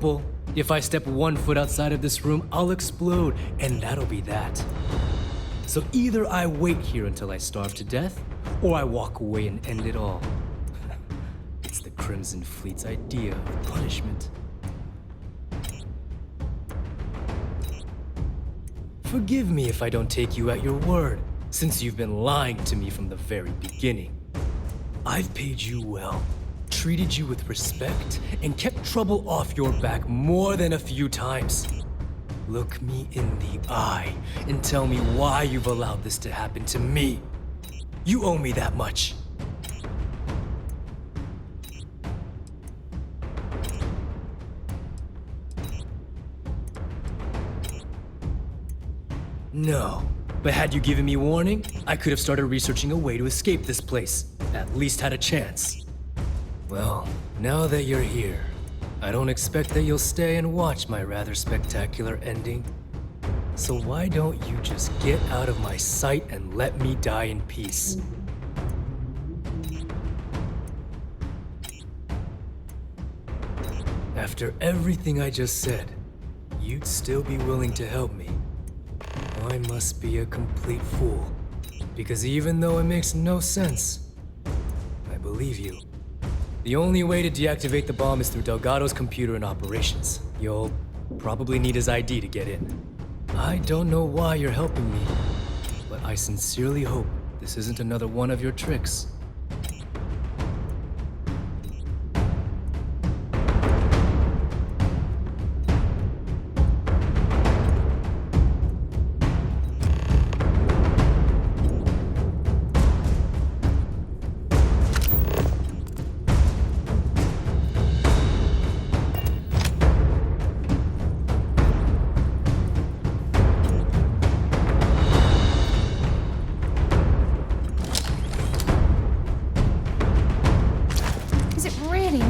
simple. If I step 1 foot outside of this room, I'll explode, and that'll be that. So either I wait here until I starve to death, or I walk away and end it all. It's the Crimson Fleet's idea of punishment. Forgive me if I don't take you at your word, since you've been lying to me from the very beginning. I've paid you well, treated you with respect, and kept trouble off your back more than a few times. Look me in the eye and tell me why you've allowed this to happen to me. You owe me that much. No, but had you given me warning, I could have started researching a way to escape this place. At least had a chance. Well, now that you're here, I don't expect that you'll stay and watch my rather spectacular ending. So why don't you just get out of my sight and let me die in peace? After everything I just said, you'd still be willing to help me. I must be a complete fool. Because even though it makes no sense, I believe you. The only way to deactivate the bomb is through Delgado's computer and operations. You'll probably need his ID to get in. I don't know why you're helping me, but I sincerely hope this isn't another one of your tricks.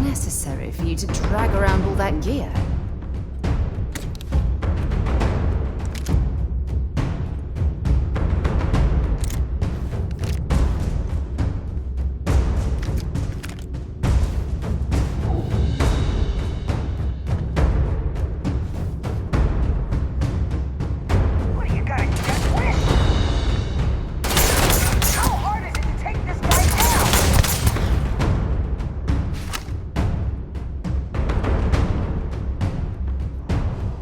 Necessary for you to drag around all that gear.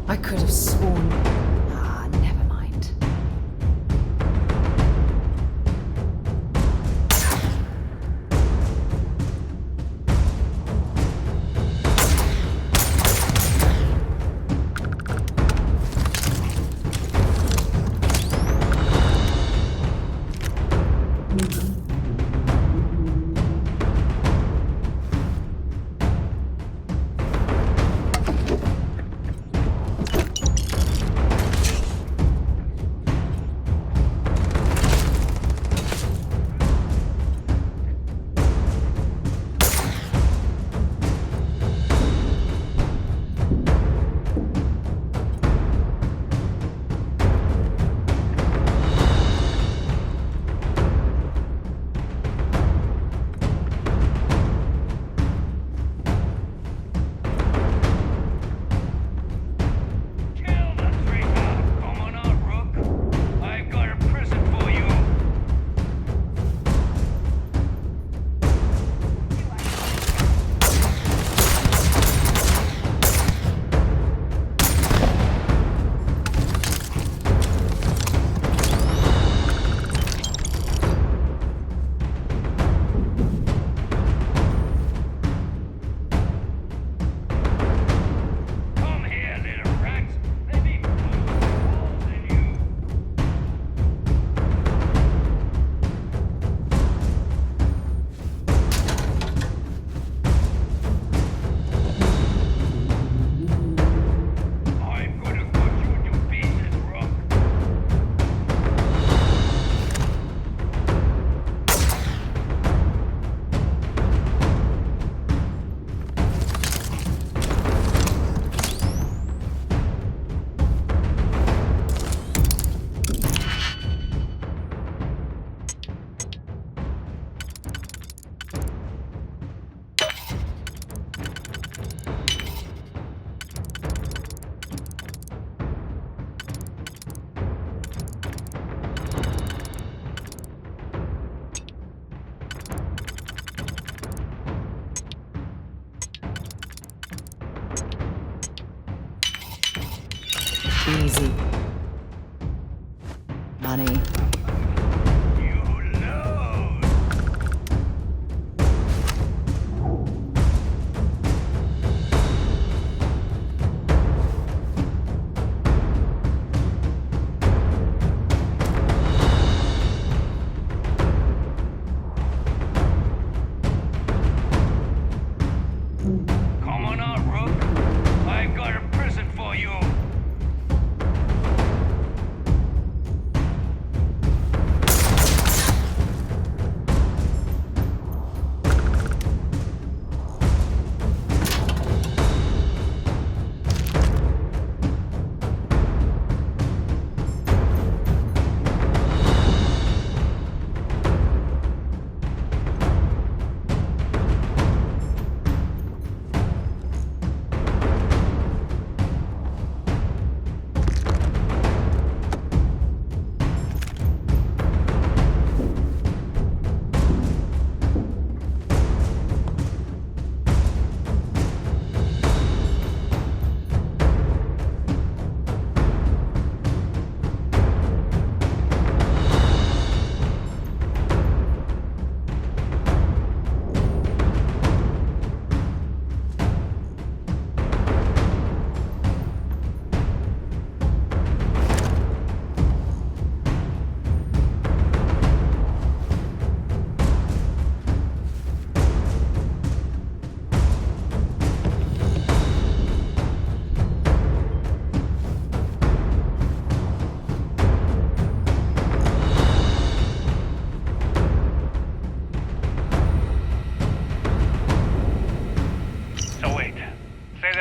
I could have sworn... never mind. Easy. Money.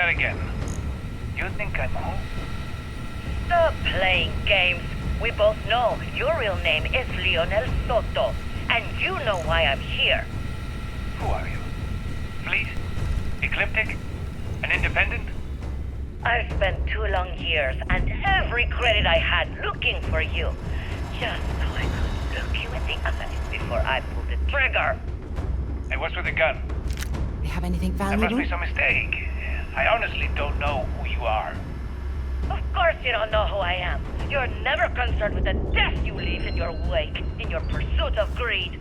Again. You think I'm home? Stop playing games. We both know your real name is Lionel Soto, and you know why I'm here. Who are you? Fleet? Ecliptic? An independent? I've spent 2 long years and every credit I had looking for you, just so I could look you in the eyes before I pulled the trigger. Hey, what's with the gun? You have anything There valuable? must be some mistake. I honestly don't know who you are. Of course you don't know who I am. You're never concerned with the death you leave in your wake, in your pursuit of greed.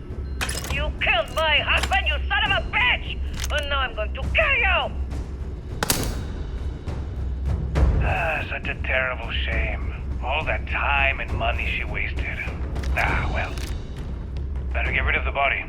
You killed my husband, you son of a bitch! And now I'm going to kill you! Such a terrible shame. All that time and money she wasted. Well. Better get rid of the body.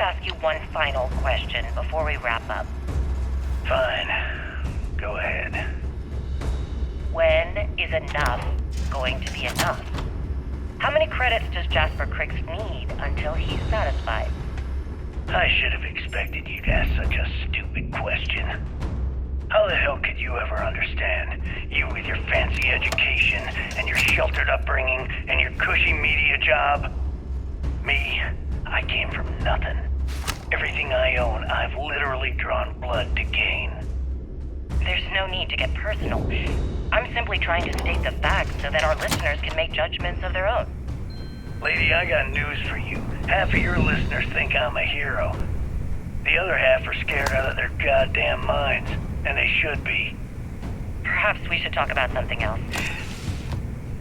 Ask you one final question before we wrap up. Fine. Go ahead. When is enough going to be enough? How many credits does Jasper Criggs need until he's satisfied? I should have expected you to ask such a stupid question. How the hell could you ever understand? You with your fancy education and your sheltered upbringing and your cushy media job? Me, I came from nothing. Everything I own, I've literally drawn blood to gain. There's no need to get personal. I'm simply trying to state the facts so that our listeners can make judgments of their own. Lady, I got news for you. Half of your listeners think I'm a hero. The other half are scared out of their goddamn minds, and they should be. Perhaps we should talk about something else.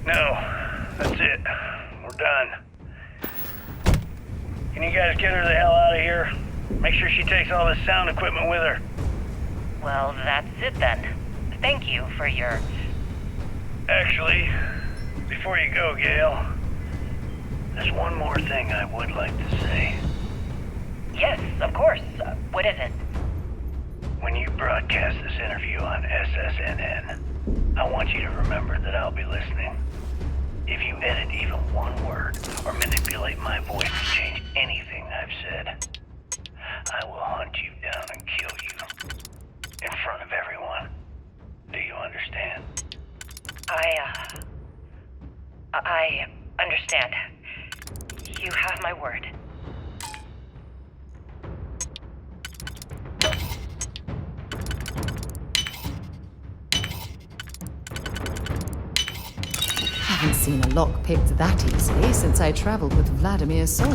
No, that's it. We're done. Can you guys get her the hell out of here? Make sure she takes all this sound equipment with her. Well, that's it then. Thank you for your... Actually, before you go, Gail, there's one more thing I would like to say. Yes, of course. What is it? When you broadcast this interview on SSNN, I want you to remember that I'll be listening. If you edit even one word or manipulate my voice to change anything I've said, I will hunt you down and kill you. In front of everyone. Do you understand? I understand. You have my word. Haven't seen a lock picked that easily since I traveled with Vladimir's soul.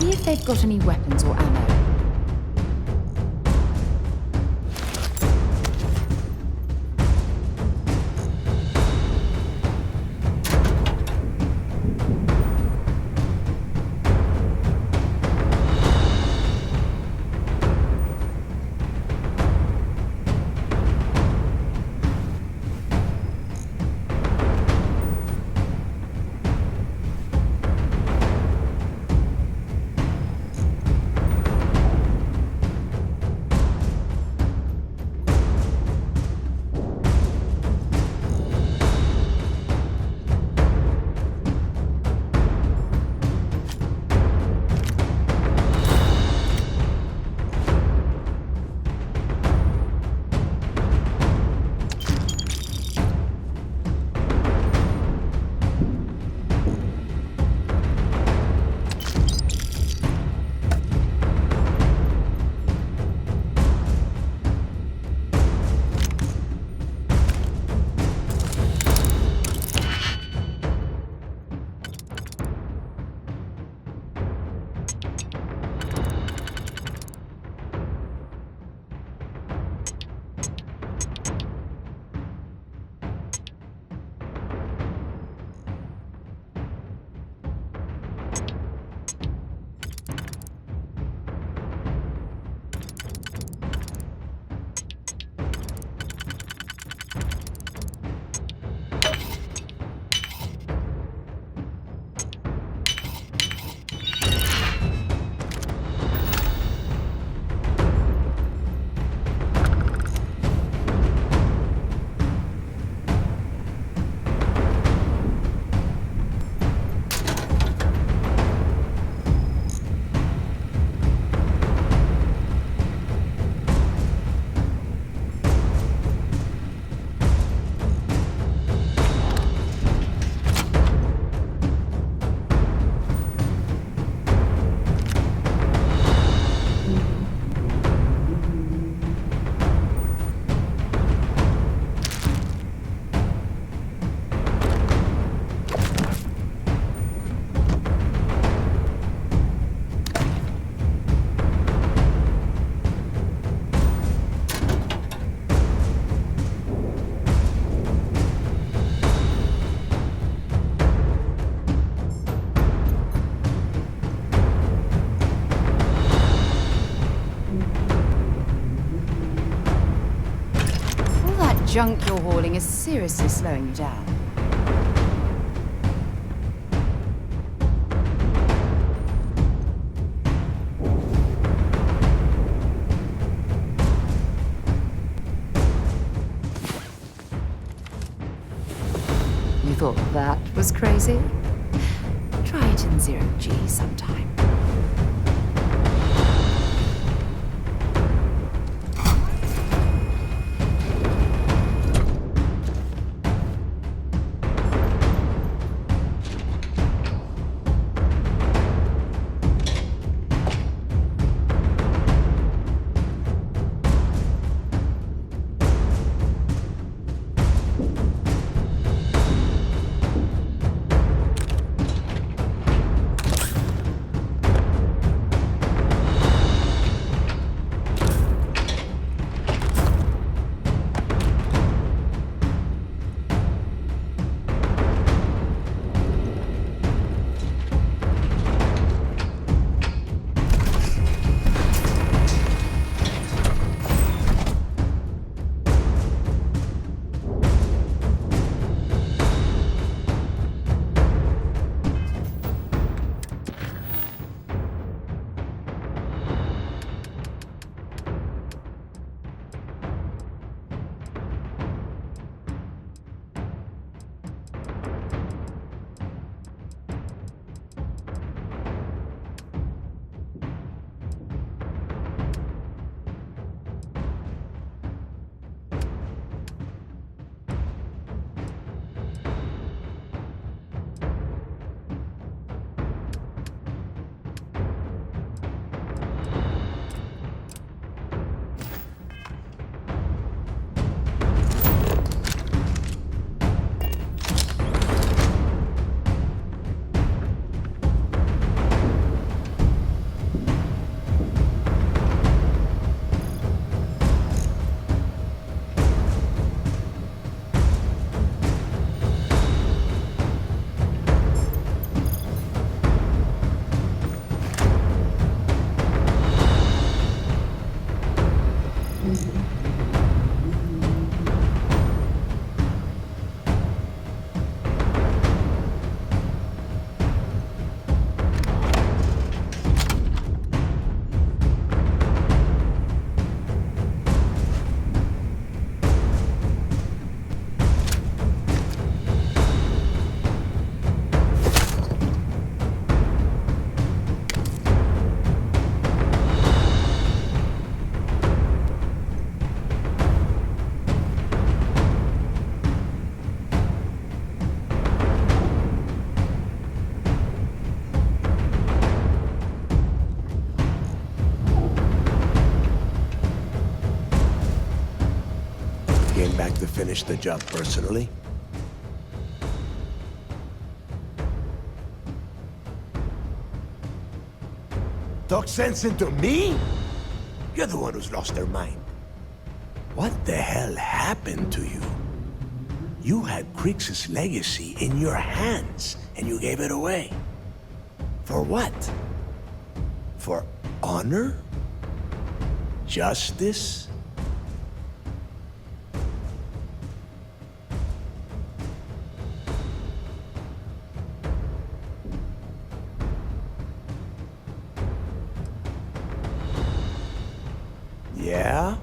If they've got any weapons or ammo. junk you're hauling is seriously slowing you down. You thought that was crazy? Try it in zero G sometime. Came back to finish the job personally? Talk sense into me? You're the one who's lost their mind. What the hell happened to you? You had Krix's legacy in your hands, and you gave it away. For what? For honor? Justice? Yeah?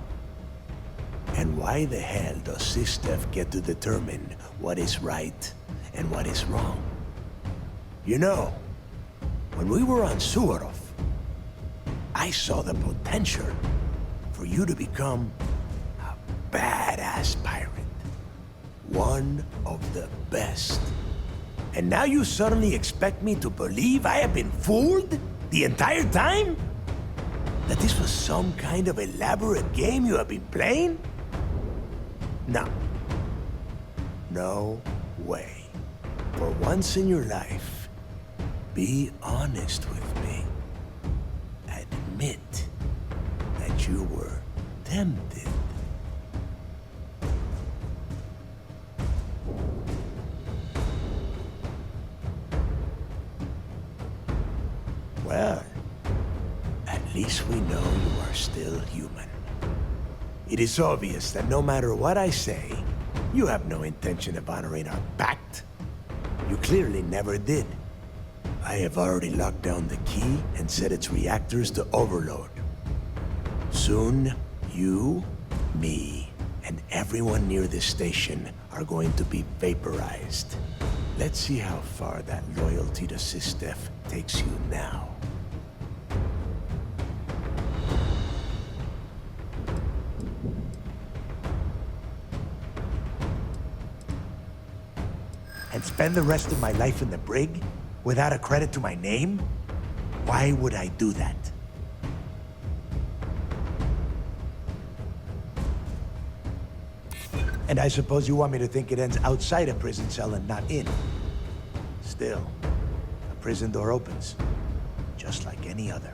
And why the hell does Sistev get to determine what is right and what is wrong? You know, when we were on Suvorov, I saw the potential for you to become a badass pirate. One of the best. And now you suddenly expect me to believe I have been fooled the entire time? That this was some kind of elaborate game you have been playing? No. No way. For once in your life, be honest with me. Admit that you were tempted. Well, at least we know you are still human. It is obvious that no matter what I say, you have no intention of honoring our pact. You clearly never did. I have already locked down the key and set its reactors to overload. Soon, you, me, and everyone near this station are going to be vaporized. Let's see how far that loyalty to Sistef takes you now. And spend the rest of my life in the brig without a credit to my name? Why would I do that? And I suppose you want me to think it ends outside a prison cell and not in. Still, a prison door opens, just like any other.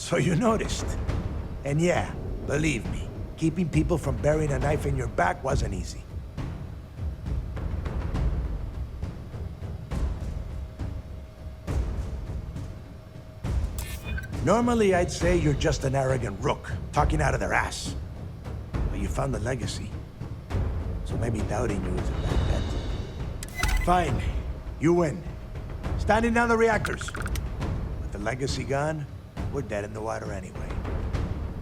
So you noticed. And yeah, believe me, keeping people from burying a knife in your back wasn't easy. Normally, I'd say you're just an arrogant rook, talking out of their ass. But you found the legacy. So maybe doubting you is a bad bet. Fine. You win. Standing down the reactors. With the legacy gone, we're dead in the water anyway.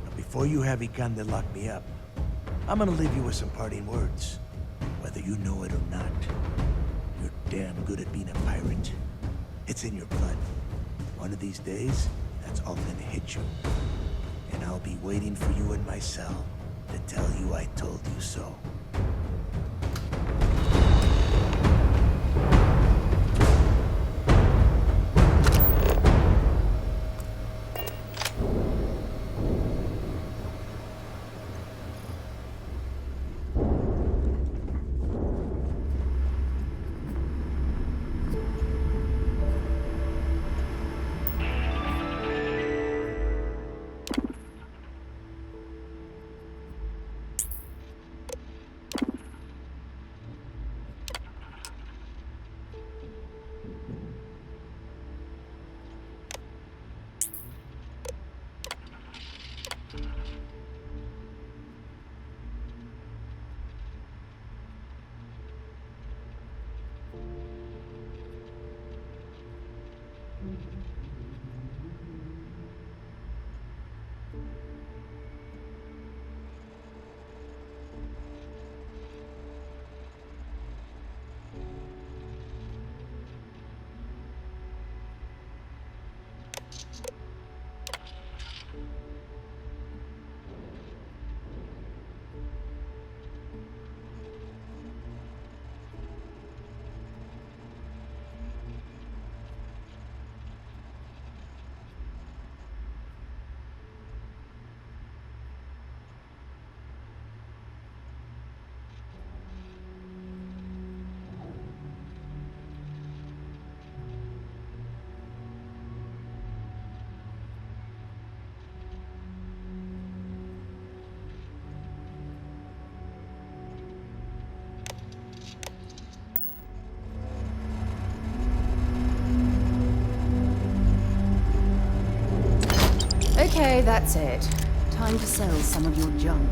But before you have Ikande lock me up, I'm gonna leave you with some parting words. Whether you know it or not, you're damn good at being a pirate. It's in your blood. One of these days, that's all gonna hit you. And I'll be waiting for you in my cell to tell you I told you so. Okay, that's it. Time to sell some of your junk.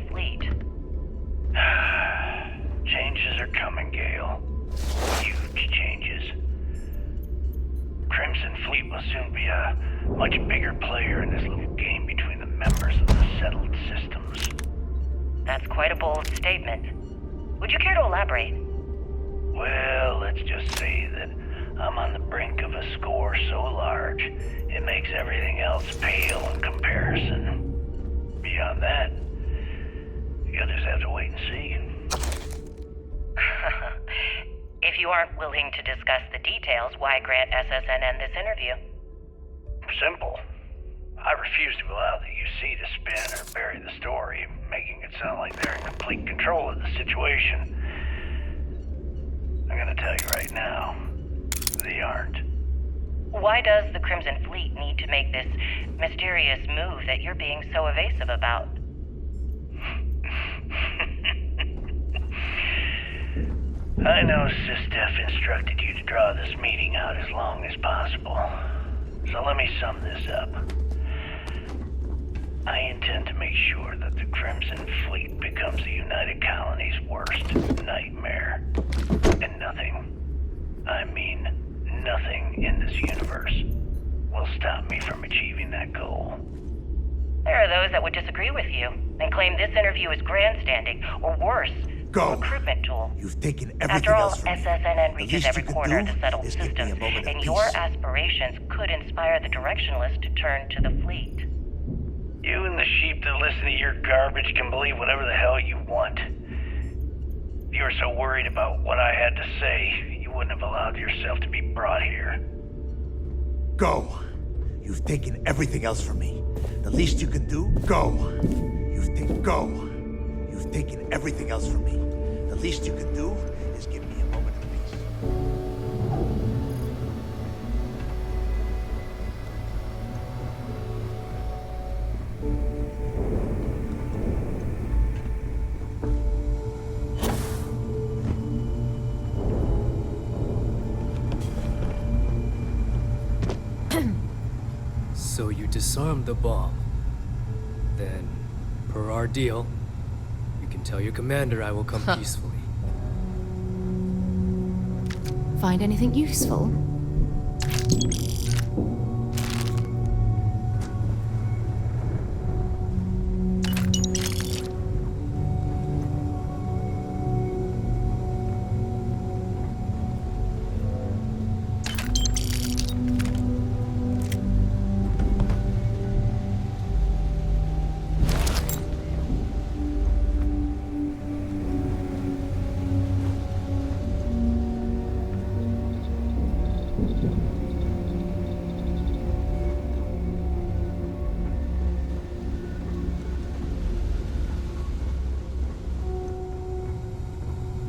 Crimson Fleet? Changes are coming, Gale. Huge changes. Crimson Fleet will soon be a much bigger player in this little game between the members of the settled systems. That's quite a bold statement. Would you care to elaborate? Well, let's just say that I'm on the brink of a score so large, it makes everything else pale in comparison. Beyond that, you'll just have to wait and see. If you aren't willing to discuss the details, why grant SSNN this interview? Simple. I refuse to allow the UC to spin or bury the story, making it sound like they're in complete control of the situation. I'm gonna tell you right now, they aren't. Why does the Crimson Fleet need to make this mysterious move that you're being so evasive about? I know SysDef instructed you to draw this meeting out as long as possible. So let me sum this up. I intend to make sure that the Crimson Fleet becomes the United Colony's worst nightmare. And nothing, I mean nothing in this universe, will stop me from achieving that goal. There are those that would disagree with you and claim this interview is grandstanding, or worse, Go. a recruitment tool. You've taken everything After all, else from me. SSNN The reaches least every you can corner of do the settled is give me a system, moment of and your peace. aspirations could inspire the Directionalists to turn to the fleet. You and the sheep that listen to your garbage can believe whatever the hell you want. If you were so worried about what I had to say, you wouldn't have allowed yourself to be brought here. Go. You've taken everything else from me. The least you can do, go. Go. You've taken everything else from me. The least you can do is give me a moment of peace. So you disarmed the bomb. Then, per our deal, you can tell your commander I will come peacefully. Find anything useful?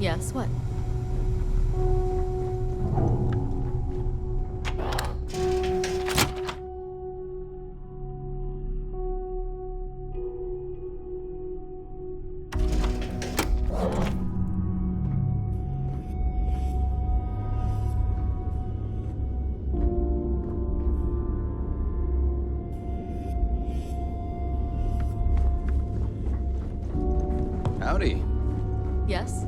Yes, what? Howdy. Yes?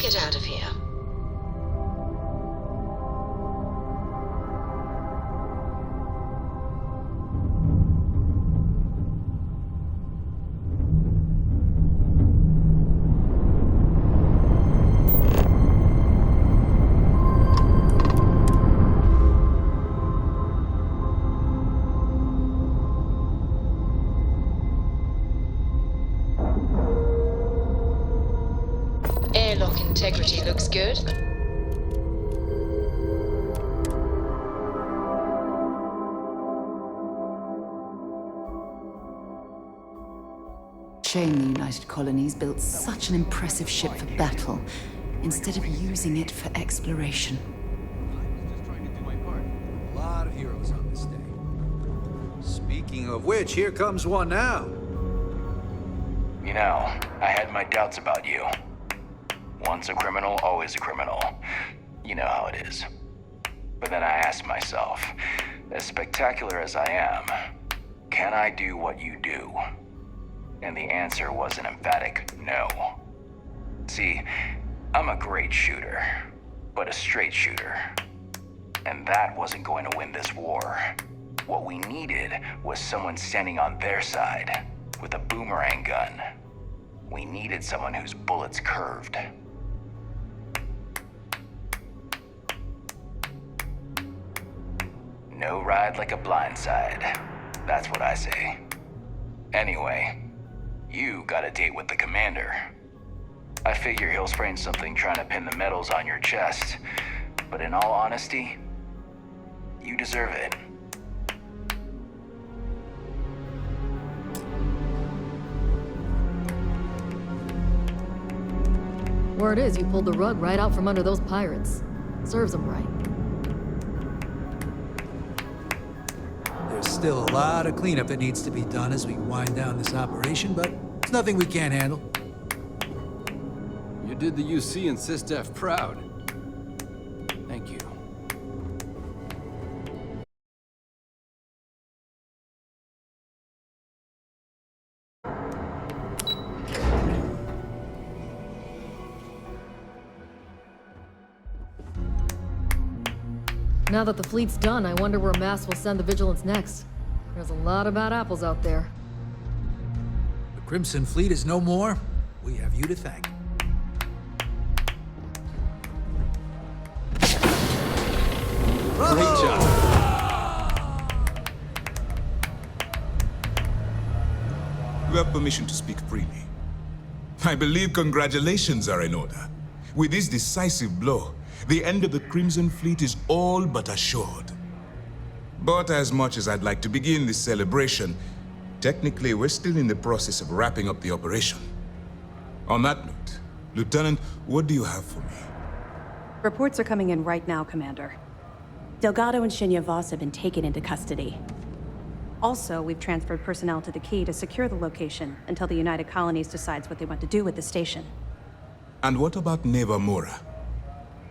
get out of here. Airlock integrity looks good. Shame the United Colonies built such an impressive ship for battle, instead of using it for exploration. Just trying to do my part. A lot of heroes on this day. Speaking of which, here comes one now. You know, I had my doubts about you. Once a criminal, always a criminal. You know how it is. But then I asked myself, as spectacular as I am, can I do what you do? And the answer was an emphatic no. See, I'm a great shooter, but a straight shooter. And that wasn't going to win this war. What we needed was someone standing on their side with a boomerang gun. We needed someone whose bullets curved. No ride like a blindside. That's what I say. Anyway, you got a date with the commander. I figure he'll sprain something trying to pin the medals on your chest. But in all honesty, you deserve it. Word is you pulled the rug right out from under those pirates. Serves them right. There's still a lot of cleanup that needs to be done as we wind down this operation, but it's nothing we can't handle. You did the UC and SysDef proud. Thank you. Now that the fleet's done, I wonder where Mass will send the Vigilance next. There's a lot of bad apples out there. The Crimson Fleet is no more. We have you to thank. Great job. You have permission to speak freely. I believe congratulations are in order. With this decisive blow, the end of the Crimson Fleet is all but assured. But as much as I'd like to begin this celebration, technically we're still in the process of wrapping up the operation. On that note, Lieutenant, what do you have for me? Reports are coming in right now, Commander. Delgado and Shinya Voss have been taken into custody. Also, we've transferred personnel to the Key to secure the location until the United Colonies decides what they want to do with the station. And what about Neva Mora?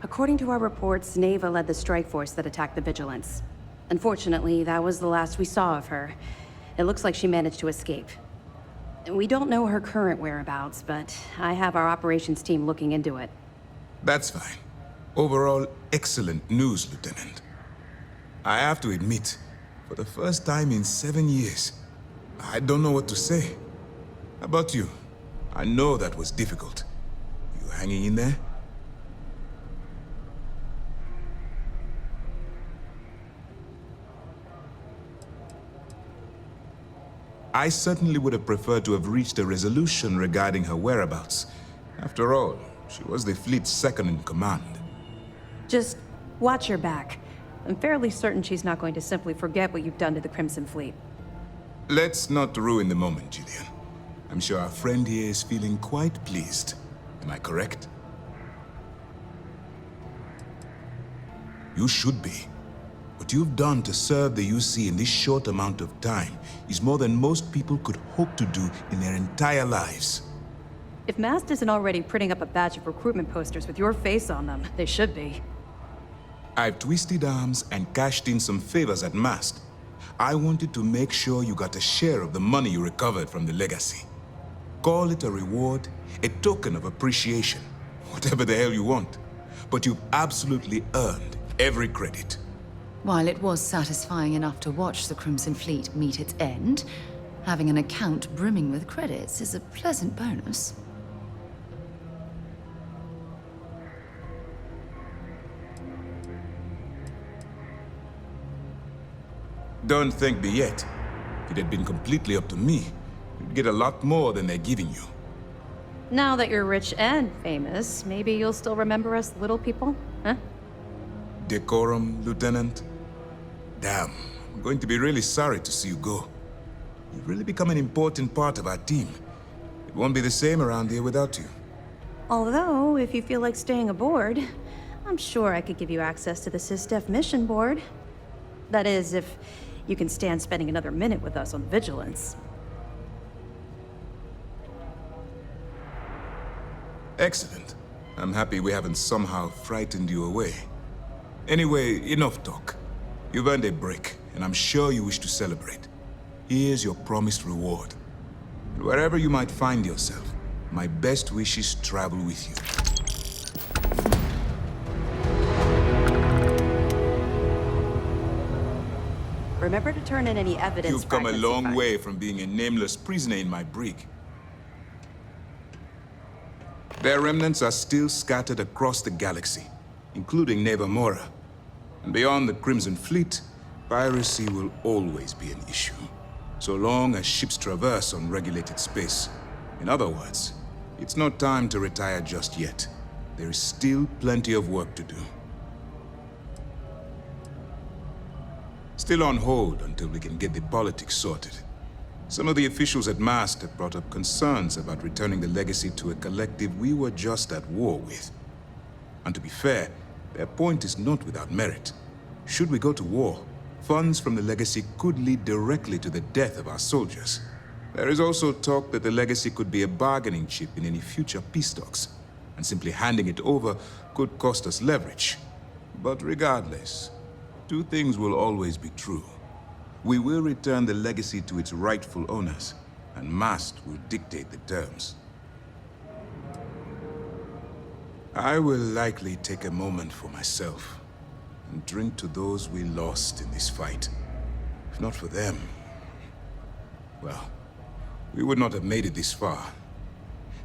According to our reports, Neva led the strike force that attacked the Vigilance. Unfortunately, that was the last we saw of her. It looks like she managed to escape. We don't know her current whereabouts, but I have our operations team looking into it. That's fine. Overall, excellent news, Lieutenant. I have to admit, for the first time in 7 years, I don't know what to say. How about you? I know that was difficult. You hanging in there? I certainly would have preferred to have reached a resolution regarding her whereabouts. After all, she was the fleet's second in command. Just watch your back. I'm fairly certain she's not going to simply forget what you've done to the Crimson Fleet. Let's not ruin the moment, Jillian. I'm sure our friend here is feeling quite pleased. Am I correct? You should be. What you've done to serve the UC in this short amount of time is more than most people could hope to do in their entire lives. If Mast isn't already printing up a batch of recruitment posters with your face on them, they should be. I've twisted arms and cashed in some favors at Mast. I wanted to make sure you got a share of the money you recovered from the legacy. Call it a reward, a token of appreciation, whatever the hell you want. But you've absolutely earned every credit. While it was satisfying enough to watch the Crimson Fleet meet its end, having an account brimming with credits is a pleasant bonus. Don't thank me yet. If it had been completely up to me, you'd get a lot more than they're giving you. Now that you're rich and famous, maybe you'll still remember us little people, huh? Decorum, Lieutenant? Damn, I'm going to be really sorry to see you go. You've really become an important part of our team. It won't be the same around here without you. Although, if you feel like staying aboard, I'm sure I could give you access to the SysDef mission board. That is, if you can stand spending another minute with us on Vigilance. Excellent. I'm happy we haven't somehow frightened you away. Anyway, enough talk. You've earned a break, and I'm sure you wish to celebrate. Here's your promised reward. And wherever you might find yourself, my best wishes travel with you. Remember to turn in any evidence. You've come a fragments you long find. way from being a nameless prisoner in my brig. Their remnants are still scattered across the galaxy, including Nevermora. And beyond the Crimson Fleet, piracy will always be an issue, so long as ships traverse unregulated space. In other words, it's not time to retire just yet. There is still plenty of work to do. Still on hold until we can get the politics sorted. Some of the officials at MAST have brought up concerns about returning the legacy to a collective we were just at war with. And to be fair, their point is not without merit. Should we go to war, funds from the legacy could lead directly to the death of our soldiers. There is also talk that the legacy could be a bargaining chip in any future peace talks, and simply handing it over could cost us leverage. But regardless, two things will always be true. We will return the legacy to its rightful owners, and MAST will dictate the terms. I will likely take a moment for myself and drink to those we lost in this fight. If not for them, well, we would not have made it this far.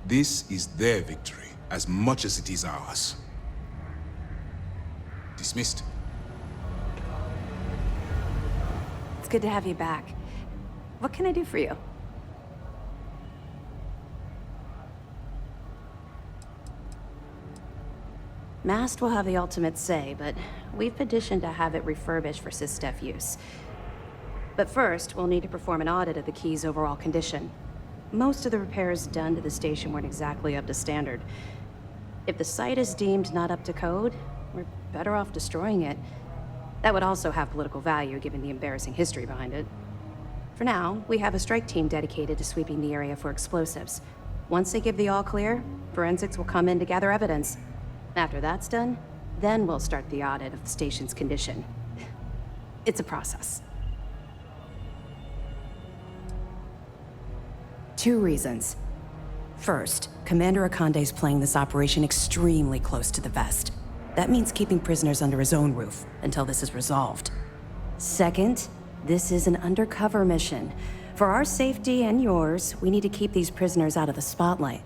This is their victory as much as it is ours. Dismissed. It's good to have you back. What can I do for you? MAST will have the ultimate say, but we've petitioned to have it refurbished for SysDef use. But first, we'll need to perform an audit of the key's overall condition. Most of the repairs done to the station weren't exactly up to standard. If the site is deemed not up to code, we're better off destroying it. That would also have political value, given the embarrassing history behind it. For now, we have a strike team dedicated to sweeping the area for explosives. Once they give the all-clear, forensics will come in to gather evidence. After that's done, then we'll start the audit of the station's condition. It's a process. 2 reasons. First, Commander Akande's playing this operation extremely close to the vest. That means keeping prisoners under his own roof until this is resolved. Second, this is an undercover mission. For our safety and yours, we need to keep these prisoners out of the spotlight.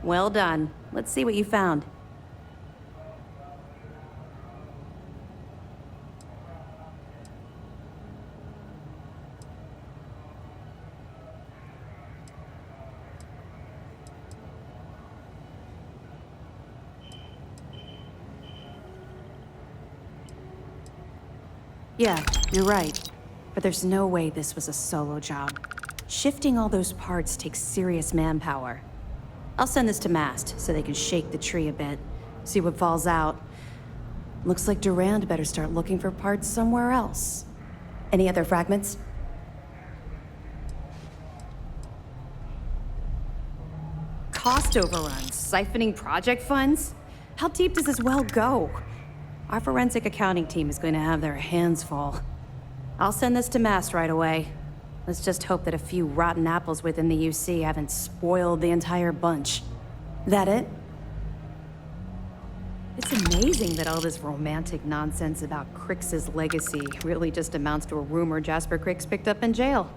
Well done. Let's see what you found. Yeah, you're right. But there's no way this was a solo job. Shifting all those parts takes serious manpower. I'll send this to MAST so they can shake the tree a bit, see what falls out. Looks like Durand better start looking for parts somewhere else. Any other fragments? Cost overruns, siphoning project funds? How deep does this well go? Our forensic accounting team is going to have their hands full. I'll send this to MAST right away. Let's just hope that a few rotten apples within the UC haven't spoiled the entire bunch. That it? It's amazing that all this romantic nonsense about Crix's legacy really just amounts to a rumor Jasper Crix picked up in jail.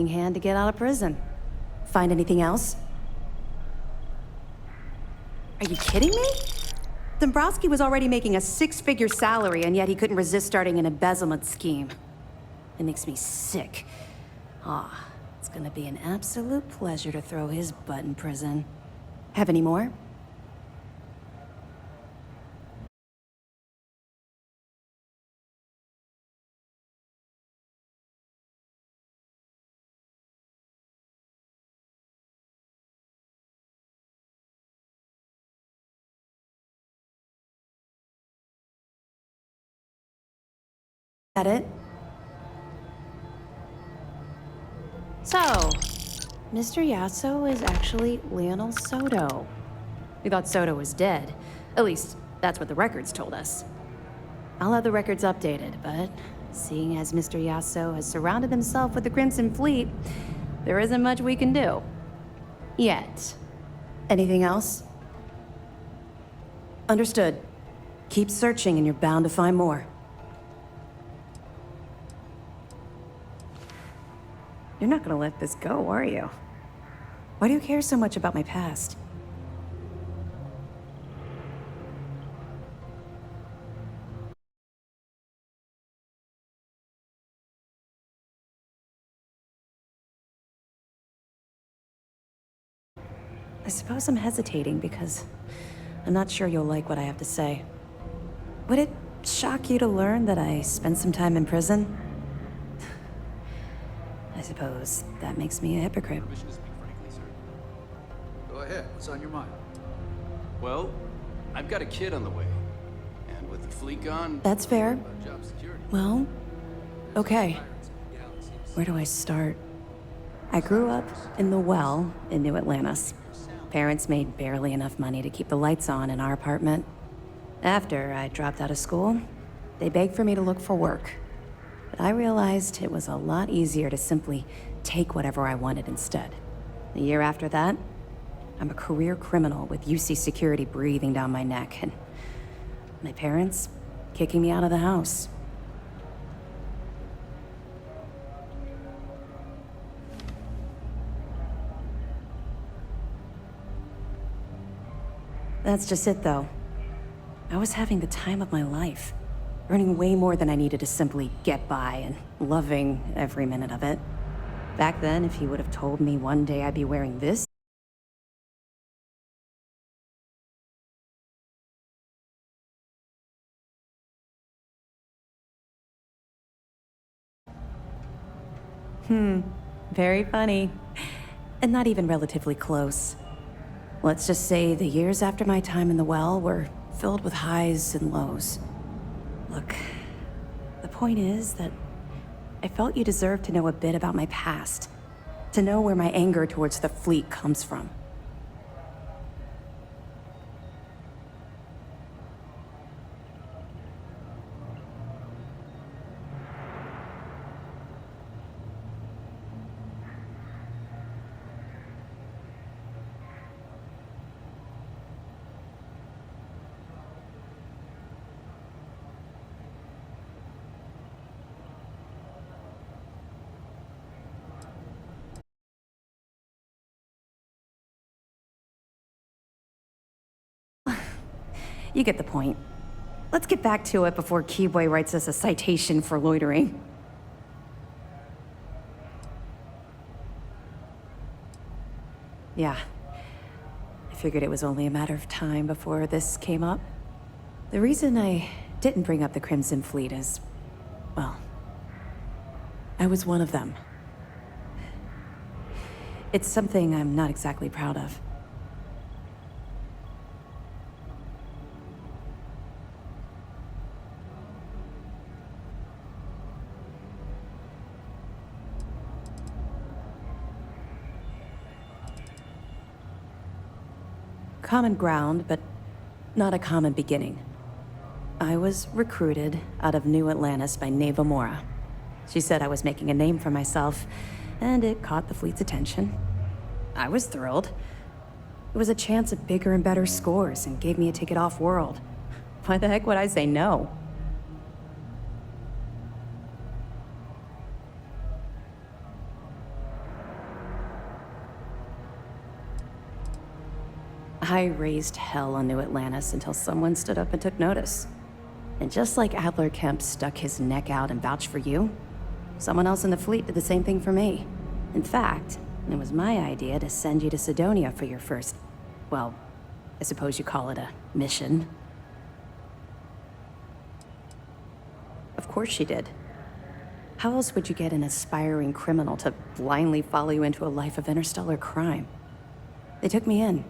Hand to get out of prison. Find anything else? Are you kidding me? Dombrowski was already making a six-figure salary, and yet he couldn't resist starting an embezzlement scheme. It makes me sick. Ah, it's gonna be an absolute pleasure to throw his butt in prison. Have any more? At it. So, Mr. Yasso is actually Lionel Soto. We thought Soto was dead. At least, that's what the records told us. I'll have the records updated, but seeing as Mr. Yasso has surrounded himself with the Crimson Fleet, there isn't much we can do. Yet. Anything else? Understood. Keep searching and you're bound to find more. You're not gonna let this go, are you? Why do you care so much about my past? I suppose I'm hesitating because I'm not sure you'll like what I have to say. Would it shock you to learn that I spent some time in prison? I suppose that makes me a hypocrite. Permission to speak frankly, sir. Go ahead. What's on your mind? Well, I've got a kid on the way. And with the fleet gone... That's fair. About job security. Well, okay. Where do I start? I grew up in the Well in New Atlantis. Parents made barely enough money to keep the lights on in our apartment. After I dropped out of school, they begged for me to look for work. But I realized it was a lot easier to simply take whatever I wanted instead. The year after that, I'm a career criminal with UC security breathing down my neck, and my parents kicking me out of the house. That's just it, though. I was having the time of my life, earning way more than I needed to simply get by and loving every minute of it. Back then, if you would have told me one day I'd be wearing this, very funny. And not even relatively close. Let's just say the years after my time in the Well were filled with highs and lows. Look, the point is that I felt you deserved to know a bit about my past, to know where my anger towards the fleet comes from. You get the point. Let's get back to it before Keyboy writes us a citation for loitering. Yeah. I figured it was only a matter of time before this came up. The reason I didn't bring up the Crimson Fleet is, well, I was one of them. It's something I'm not exactly proud of. common ground, but not a common beginning. I was recruited out of New Atlantis by Neva Mora. She said I was making a name for myself, and it caught the fleet's attention. I was thrilled. It was a chance at bigger and better scores and gave me a ticket off-world. Why the heck would I say no? I raised hell on New Atlantis until someone stood up and took notice. And just like Adler Kemp stuck his neck out and vouched for you, someone else in the fleet did the same thing for me. In fact, it was my idea to send you to Sidonia for your first, well, I suppose you call it a mission. Of course she did. How else would you get an aspiring criminal to blindly follow you into a life of interstellar crime? They took me in.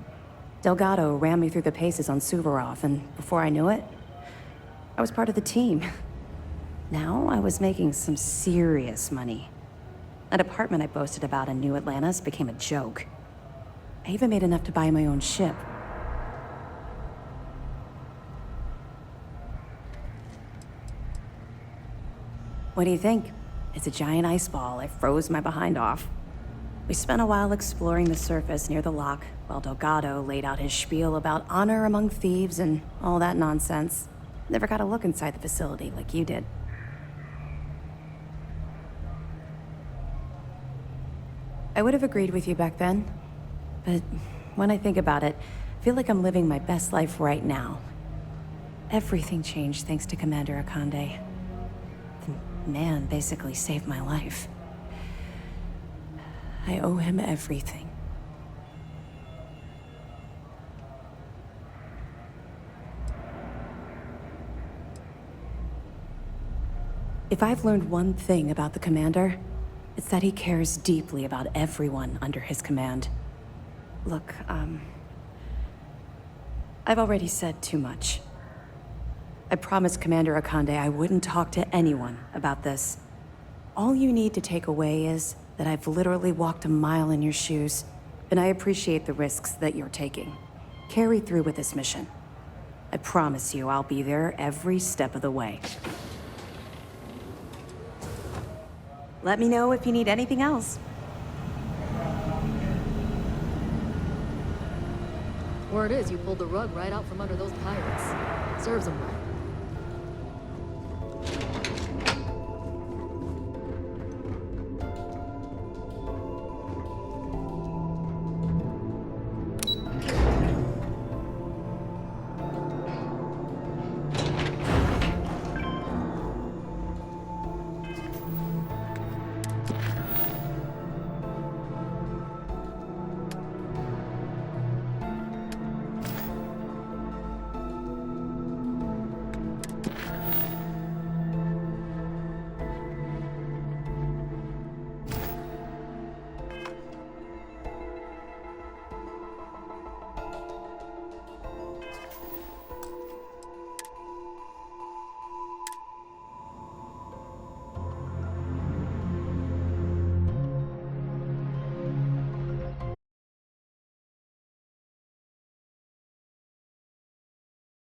Delgado ran me through the paces on Suvorov, and before I knew it, I was part of the team. Now I was making some serious money. That apartment I boasted about in New Atlantis became a joke. I even made enough to buy my own ship. What do you think? It's a giant ice ball. I froze my behind off. We spent a while exploring the surface near the lock, while Delgado laid out his spiel about honor among thieves and all that nonsense. Never got a look inside the facility like you did. I would have agreed with you back then, but when I think about it, I feel like I'm living my best life right now. Everything changed thanks to Commander Akande. The man basically saved my life. I owe him everything. If I've learned one thing about the Commander, it's that he cares deeply about everyone under his command. Look, I've already said too much. I promised Commander Akande I wouldn't talk to anyone about this. All you need to take away is that I've literally walked a mile in your shoes, and I appreciate the risks that you're taking. Carry through with this mission. I promise you I'll be there every step of the way. Let me know if you need anything else. Word is you pulled the rug right out from under those pirates. Serves them right.